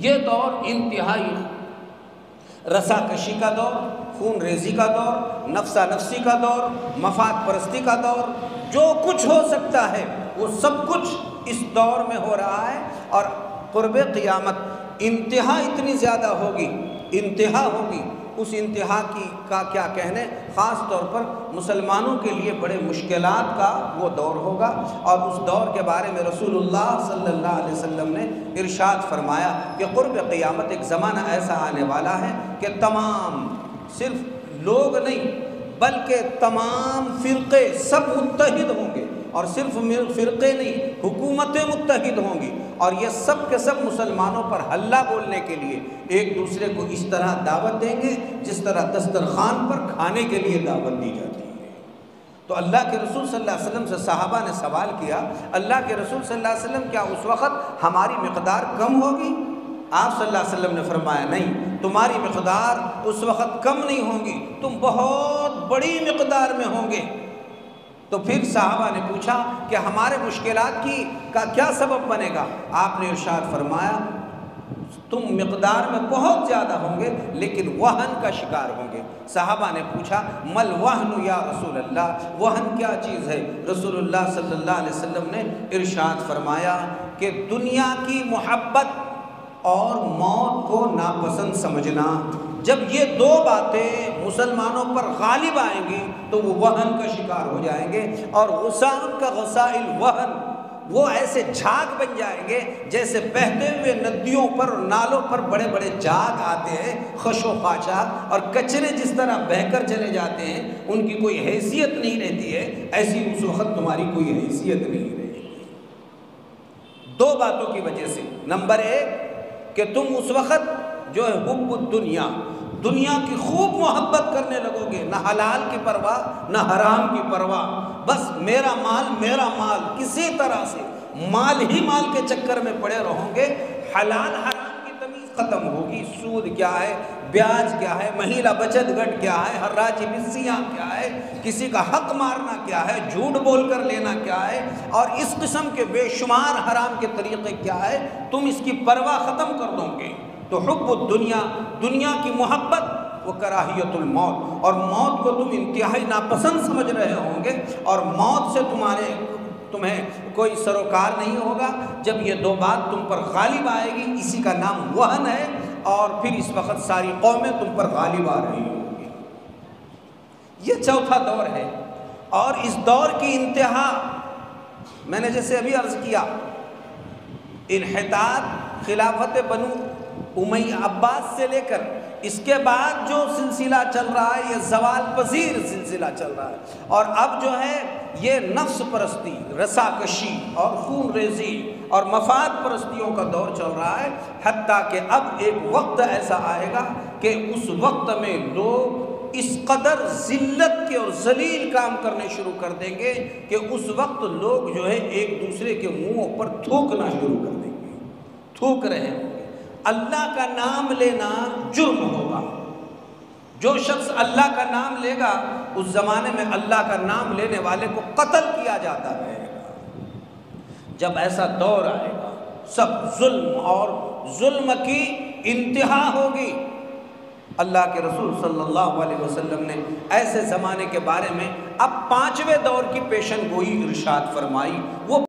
یہ دور انتہائی رسا کشی کا دور، خون ریزی کا دور، نفسا نفسی کا دور، مفاد پرستی کا دور، جو کچھ ہو سکتا ہے وہ سب کچھ اس دور میں ہو رہا ہے۔ اور قرب قیامت انتہا اتنی زیادہ ہوگی، انتہا ہوگی، اس انتہا کا کیا کہنے، خاص طور پر مسلمانوں کے لیے بڑے مشکلات کا وہ دور ہوگا۔ اور اس دور کے بارے میں رسول اللہ صلی اللہ علیہ وسلم نے ارشاد فرمایا کہ قرب قیامت ایک زمانہ ایسا آنے والا ہے کہ تمام، صرف لوگ نہیں بلکہ تمام فرقے سب متحد ہوں گے، اور صرف فرقے نہیں، حکومتیں متحد ہوں گی، اور یہ سب کے سب مسلمانوں پر حلہ بولنے کے لیے ایک دوسرے کو اس طرح دعوت دیں گے جس طرح دسترخوان پر کھانے کے لیے دعوت دی جاتی ہے۔ تو اللہ کے رسول صلی اللہ علیہ وسلم سے صحابہ نے سوال کیا، اللہ کے رسول صلی اللہ علیہ وسلم کیا اس وقت ہماری مقدار کم ہوگی؟ آپ صلی اللہ علیہ وسلم نے فرمایا نہیں، تمہاری مقدار اس وقت کم نہیں ہوگی، تم بہت بڑی مقدار میں ہوں گے۔ تو پھر صحابہ نے پوچھا کہ ہمارے مشکلات کا کیا سبب بنے گا؟ آپ نے ارشاد فرمایا تم مقدار میں بہت زیادہ ہوں گے لیکن وہن کا شکار ہوں گے۔ صحابہ نے پوچھا مل وہن یا رسول اللہ، وہن کیا چیز ہے؟ رسول اللہ صلی اللہ علیہ وسلم نے ارشاد فرمایا کہ دنیا کی محبت اور موت کو ناپسند سمجھنا، جب یہ دو باتیں مسلمانوں پر غالب آئیں گی تو وہ وہن کا شکار ہو جائیں گے، اور غصان کا غسائل وہن، وہ ایسے جھاگ بن جائیں گے جیسے بہتے ہوئے ندیوں پر اور نالوں پر بڑے بڑے جھاگ آتے ہیں، خش و خاشاک، اور کچرے جس طرح بہہ کر چلے جاتے ہیں، ان کی کوئی حیثیت نہیں رہتی ہے، ایسی اس وقت تمہاری کوئی حیثیت نہیں رہے گی۔ دو باتوں کی وجہ سے، نمبر ایک کہ تم اس وقت جو ہے حب الدنیا، دنیا کی خوب محبت کرنے لگو گے، نہ حلال کی پرواہ نہ حرام کی پرواہ، بس میرا مال، کسی طرح سے مال ہی مال کے چکر میں پڑے رہو گے، حلال حرام کی تمیز ختم ہوگی، سود کیا ہے، بیاج کیا ہے، مہیلا بچت گٹ کیا ہے، حراجی بسیاں کیا ہے، کسی کا حق مارنا کیا ہے، جھوٹ بول کر لینا کیا ہے، اور اس قسم کے بے شمار حرام کے طریقے کیا ہے، تم اس کی پرواہ ختم کر دو گے۔ تو حب الدنیا، دنیا کی محبت، وہ کراہیت الموت، اور موت کو تم انتہائی ناپسند سمجھ رہے ہوں گے، اور موت سے تمہیں کوئی سروکار نہیں ہوگا۔ جب یہ دو بات تم پر غالب آئے گی، اسی کا نام وہن ہے، اور پھر اس وقت ساری قومیں تم پر غالب آ رہی ہوں گی۔ یہ چوتھا دور ہے، اور اس دور کی انتہا میں نے جیسے ابھی عرض کیا، انحطاط خلافت بنو امیہ عباس سے لے کر اس کے بعد جو سلسلہ چل رہا ہے، یہ زوال پذیر سلسلہ چل رہا ہے، اور اب جو ہے یہ نفس پرستی، رسا کشی اور خون ریزی اور مفاد پرستیوں کا دور چل رہا ہے، حتیٰ کہ اب ایک وقت ایسا آئے گا کہ اس وقت میں لوگ اس قدر ذلت کے اور ذلیل کام کرنے شروع کر دیں گے کہ اس وقت لوگ جو ہے ایک دوسرے کے منہوں پر تھوکنا شروع کر دیں گے، تھوک رہے ہیں۔ اللہ کا نام لینا جرم ہوگا، جو شخص اللہ کا نام لے گا اس زمانے میں اللہ کا نام لینے والے کو قتل کیا جاتا رہے گا۔ جب ایسا دور آئے گا، سب ظلم اور ظلم کی انتہا ہوگی۔ اللہ کے رسول صلی اللہ علیہ وسلم نے ایسے زمانے کے بارے میں اب 5ویں دور کی پیشن گوئی ارشاد فرمائی۔ وہ